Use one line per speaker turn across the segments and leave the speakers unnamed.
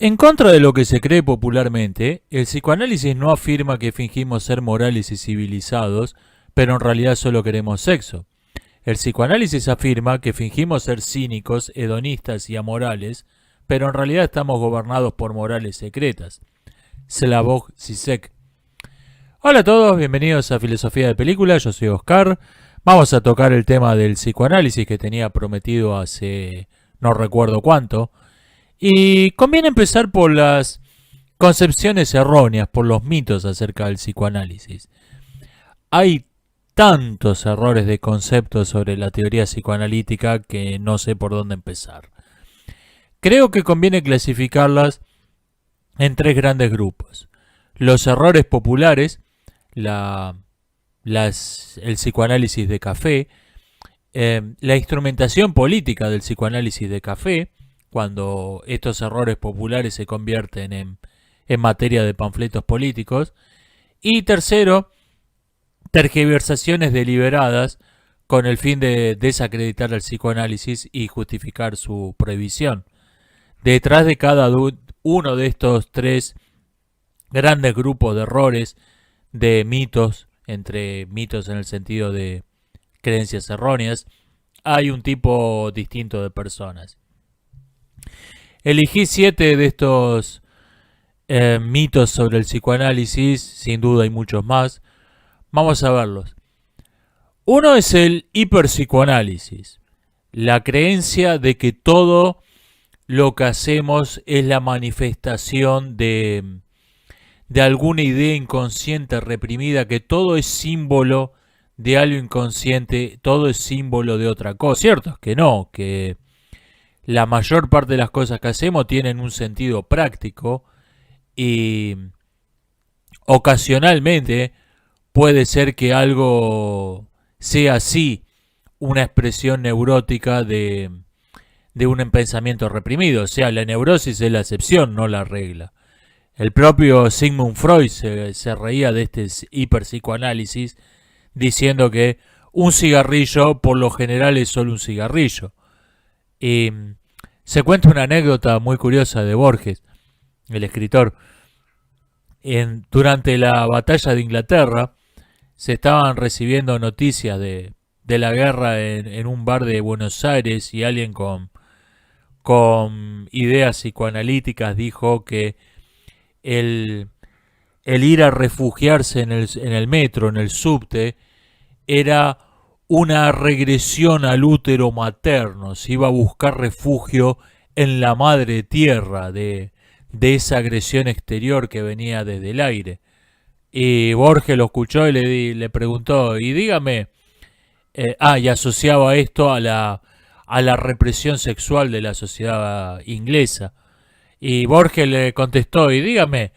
En contra de lo que se cree popularmente, el psicoanálisis no afirma que fingimos ser morales y civilizados, pero en realidad solo queremos sexo. El psicoanálisis afirma que fingimos ser cínicos, hedonistas y amorales, pero en realidad estamos gobernados por morales secretas. Slavoj Zizek. Hola a todos, bienvenidos a Filosofía de Película, yo soy Oscar. Vamos a tocar el tema del psicoanálisis que tenía prometido hace no recuerdo cuánto. Y conviene empezar por las concepciones erróneas, por los mitos acerca del psicoanálisis. Hay tantos errores de conceptos sobre la teoría psicoanalítica que no sé por dónde empezar. Creo que conviene clasificarlas en tres grandes grupos. Los errores populares, el psicoanálisis de café, la instrumentación política del psicoanálisis de café, cuando estos errores populares se convierten en materia de panfletos políticos. Y tercero, tergiversaciones deliberadas con el fin de desacreditar el psicoanálisis y justificar su prohibición. Detrás de cada uno de estos tres grandes grupos de errores, de mitos, entre mitos en el sentido de creencias erróneas, hay un tipo distinto de personas. Elegí 7 de estos mitos sobre el psicoanálisis, sin duda hay muchos más. Vamos a verlos. Uno es el hiperpsicoanálisis, la creencia de que todo lo que hacemos es la manifestación de alguna idea inconsciente reprimida, que todo es símbolo de algo inconsciente, todo es símbolo de otra cosa. Cierto es que no, que la mayor parte de las cosas que hacemos tienen un sentido práctico y ocasionalmente puede ser que algo sea así una expresión neurótica de un pensamiento reprimido. O sea, la neurosis es la excepción, no la regla. El propio Sigmund Freud se reía de este hiperpsicoanálisis diciendo que un cigarrillo por lo general es solo un cigarrillo. Y se cuenta una anécdota muy curiosa de Borges, el escritor. Durante la batalla de Inglaterra se estaban recibiendo noticias de la guerra en un bar de Buenos Aires, y alguien con ideas psicoanalíticas dijo que el ir a refugiarse en el metro, en el subte, era una regresión al útero materno. Se iba a buscar refugio en la madre tierra de esa agresión exterior que venía desde el aire. Y Borges lo escuchó y le preguntó, y dígame, y asociaba esto a la represión sexual de la sociedad inglesa. Y Borges le contestó, y dígame,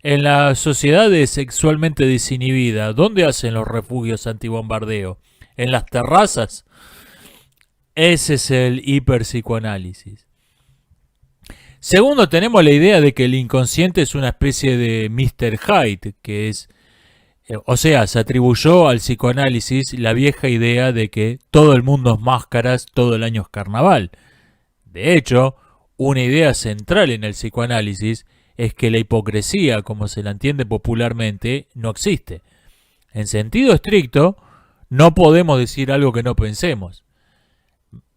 en las sociedades sexualmente desinhibidas, ¿dónde hacen los refugios antibombardeo? ¿En las terrazas? Ese es el hiperpsicoanálisis. Segundo, tenemos la idea de que el inconsciente es una especie de Mr. Hyde, que es, o sea, se atribuyó al psicoanálisis la vieja idea de que todo el mundo es máscaras, todo el año es carnaval. De hecho, una idea central en el psicoanálisis es que la hipocresía, como se la entiende popularmente, no existe. En sentido estricto, no podemos decir algo que no pensemos.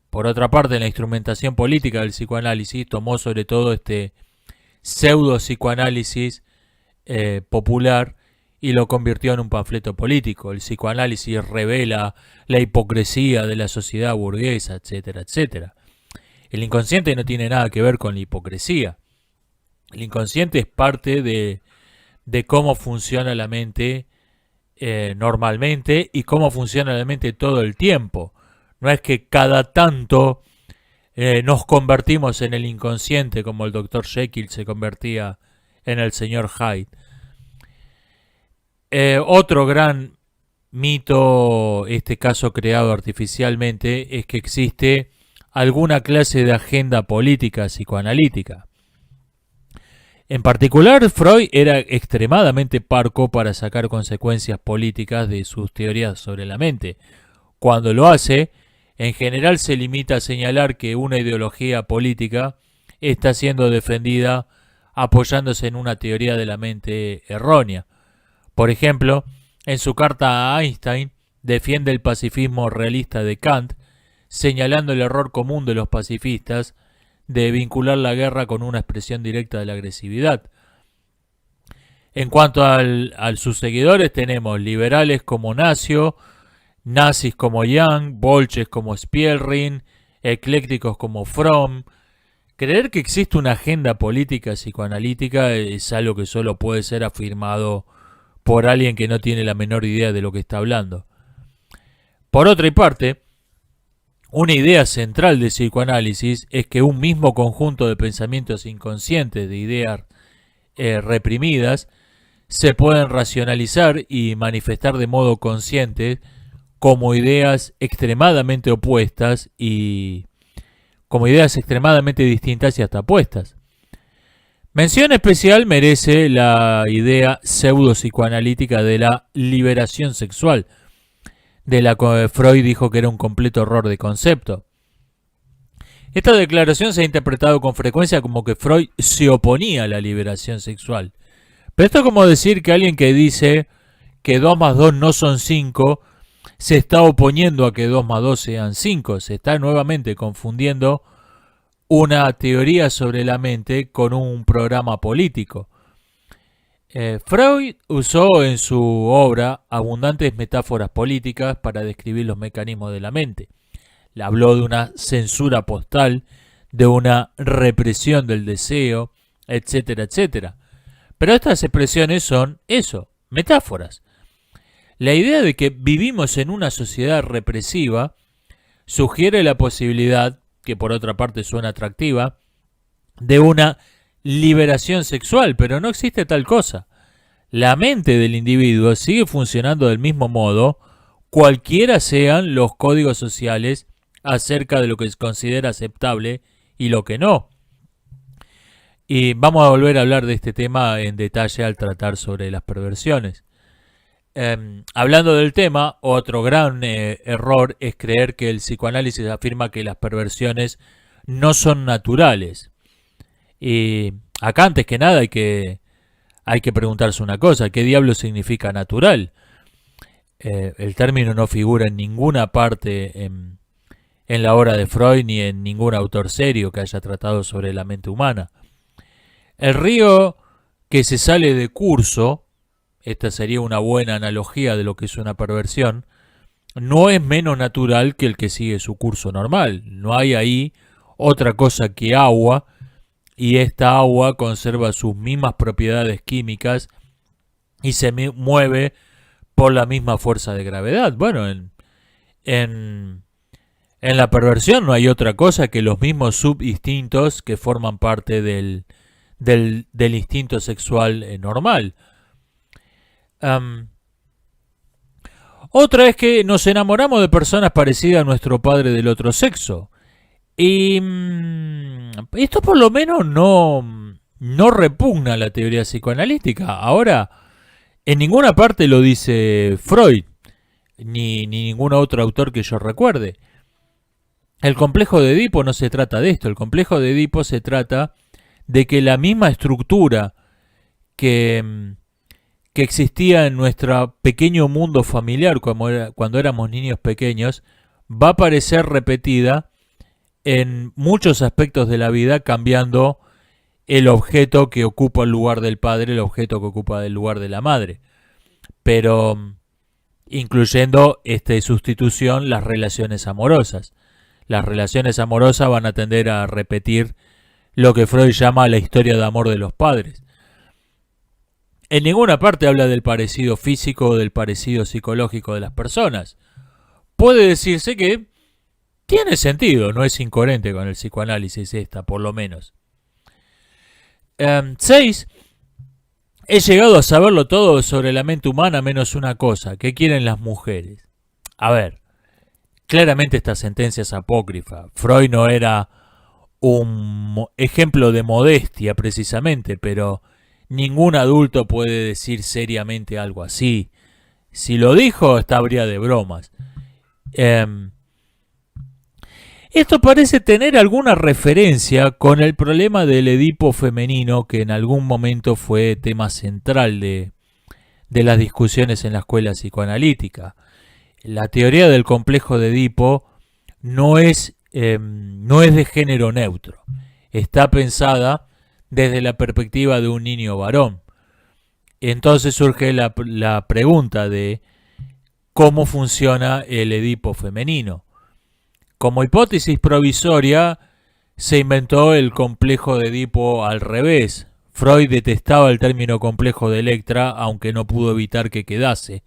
Por otra parte, la instrumentación política del psicoanálisis tomó sobre todo este pseudo psicoanálisis popular y lo convirtió en un panfleto político. El psicoanálisis revela la hipocresía de la sociedad burguesa, etcétera, etcétera. El inconsciente no tiene nada que ver con la hipocresía. El inconsciente es parte de cómo funciona la mente normalmente y cómo funciona la mente todo el tiempo. No es que cada tanto nos convertimos en el inconsciente, como el Dr. Jekyll se convertía en el señor Hyde. Otro gran mito, este caso creado artificialmente, es que existe alguna clase de agenda política psicoanalítica. En particular, Freud era extremadamente parco para sacar consecuencias políticas de sus teorías sobre la mente. Cuando lo hace, en general se limita a señalar que una ideología política está siendo defendida apoyándose en una teoría de la mente errónea. Por ejemplo, en su carta a Einstein, defiende el pacifismo realista de Kant, señalando el error común de los pacifistas de vincular la guerra con una expresión directa de la agresividad. En cuanto a sus seguidores, tenemos liberales como Nacio, nazis como Young, bolches como Spielring, eclécticos como Fromm. Creer que existe una agenda política psicoanalítica es algo que solo puede ser afirmado por alguien que no tiene la menor idea de lo que está hablando. Por otra parte, una idea central del psicoanálisis es que un mismo conjunto de pensamientos inconscientes, de ideas reprimidas, se pueden racionalizar y manifestar de modo consciente como ideas extremadamente opuestas y como ideas extremadamente distintas y hasta opuestas. Mención especial merece la idea pseudo-psicoanalítica de la liberación sexual, de la que Freud dijo que era un completo error de concepto. Esta declaración se ha interpretado con frecuencia como que Freud se oponía a la liberación sexual. Pero esto es como decir que alguien que dice que 2 más 2 no son 5 se está oponiendo a que 2 más 2 sean 5. Se está nuevamente confundiendo una teoría sobre la mente con un programa político. Freud usó en su obra abundantes metáforas políticas para describir los mecanismos de la mente. Le habló de una censura postal, de una represión del deseo, etcétera, etcétera. Pero estas expresiones son eso, metáforas. La idea de que vivimos en una sociedad represiva sugiere la posibilidad, que por otra parte suena atractiva, de una liberación sexual, pero no existe tal cosa. La mente del individuo sigue funcionando del mismo modo, cualquiera sean los códigos sociales acerca de lo que se considera aceptable y lo que no. Y vamos a volver a hablar de este tema en detalle al tratar sobre las perversiones. Hablando del tema, otro gran error es creer que el psicoanálisis afirma que las perversiones no son naturales. Y acá antes que nada hay que preguntarse una cosa: ¿qué diablo significa natural? El término no figura en ninguna parte en la obra de Freud ni en ningún autor serio que haya tratado sobre la mente humana. El río que se sale de curso, esta sería una buena analogía de lo que es una perversión, no es menos natural que el que sigue su curso normal. No hay ahí otra cosa que agua, y esta agua conserva sus mismas propiedades químicas y se mueve por la misma fuerza de gravedad. Bueno, en la perversión no hay otra cosa que los mismos subinstintos que forman parte del instinto sexual normal. Otra es que nos enamoramos de personas parecidas a nuestro padre del otro sexo. Y esto por lo menos no repugna a la teoría psicoanalítica. Ahora, en ninguna parte lo dice Freud, ni ningún otro autor que yo recuerde. El complejo de Edipo no se trata de esto. El complejo de Edipo se trata de que la misma estructura que existía en nuestro pequeño mundo familiar cuando éramos niños pequeños va a aparecer repetida en muchos aspectos de la vida, cambiando el objeto que ocupa el lugar del padre, el objeto que ocupa el lugar de la madre. Pero incluyendo sustitución las relaciones amorosas. Las relaciones amorosas van a tender a repetir lo que Freud llama la historia de amor de los padres. En ninguna parte habla del parecido físico o del parecido psicológico de las personas. Puede decirse que tiene sentido, no es incoherente con el psicoanálisis esta, por lo menos. 6. He llegado a saberlo todo sobre la mente humana menos una cosa: ¿qué quieren las mujeres? A ver, claramente esta sentencia es apócrifa. Freud no era un ejemplo de modestia precisamente, pero ningún adulto puede decir seriamente algo así. Si lo dijo, habría de bromas. Esto parece tener alguna referencia con el problema del Edipo femenino, que en algún momento fue tema central de las discusiones en la escuela psicoanalítica. La teoría del complejo de Edipo no es de género neutro. Está pensada desde la perspectiva de un niño varón. Entonces surge la pregunta de cómo funciona el Edipo femenino. Como hipótesis provisoria, se inventó el complejo de Edipo al revés. Freud detestaba el término complejo de Electra, aunque no pudo evitar que quedase.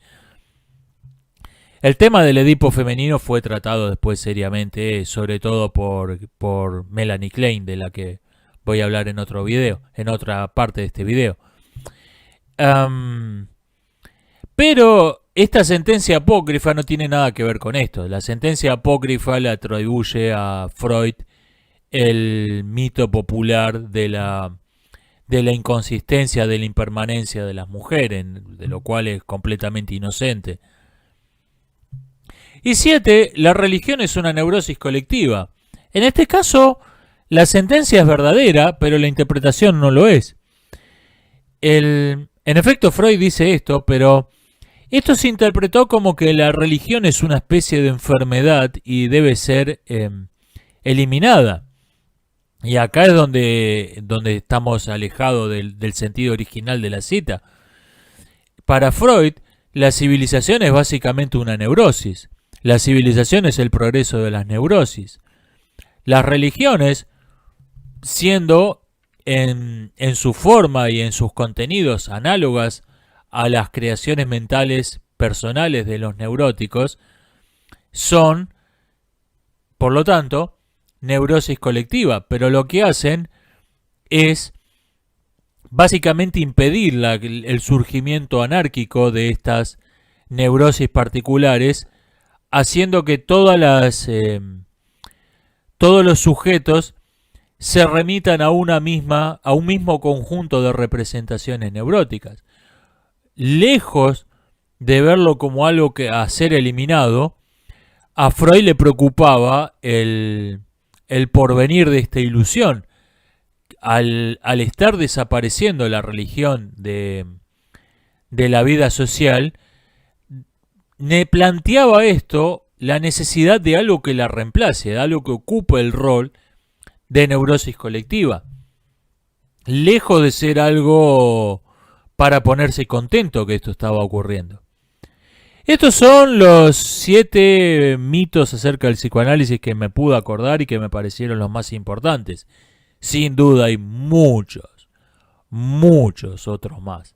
El tema del Edipo femenino fue tratado después seriamente, sobre todo por Melanie Klein, de la que voy a hablar en otro video, en otra parte de este video. Pero esta sentencia apócrifa no tiene nada que ver con esto. La sentencia apócrifa le atribuye a Freud el mito popular de la inconsistencia, de la impermanencia de las mujeres, de lo cual es completamente inocente. Y 7. La religión es una neurosis colectiva. En este caso, la sentencia es verdadera, pero la interpretación no lo es. En efecto, Freud dice esto, pero esto se interpretó como que la religión es una especie de enfermedad y debe ser eliminada. Y acá es donde estamos alejados del sentido original de la cita. Para Freud, la civilización es básicamente una neurosis. La civilización es el progreso de las neurosis. Las religiones, siendo en su forma y en sus contenidos análogas a las creaciones mentales personales de los neuróticos, son, por lo tanto, neurosis colectiva, pero lo que hacen es básicamente impedir el surgimiento anárquico de estas neurosis particulares, haciendo que todos los sujetos se remitan a un mismo conjunto de representaciones neuróticas. Lejos de verlo como algo a ser eliminado, a Freud le preocupaba el porvenir de esta ilusión. Al estar desapareciendo la religión de la vida social, me planteaba esto la necesidad de algo que la reemplace, de algo que ocupe el rol de neurosis colectiva. Lejos de ser algo para ponerse contento que esto estaba ocurriendo. Estos son los 7 mitos acerca del psicoanálisis que me pude acordar y que me parecieron los más importantes. Sin duda hay muchos otros más.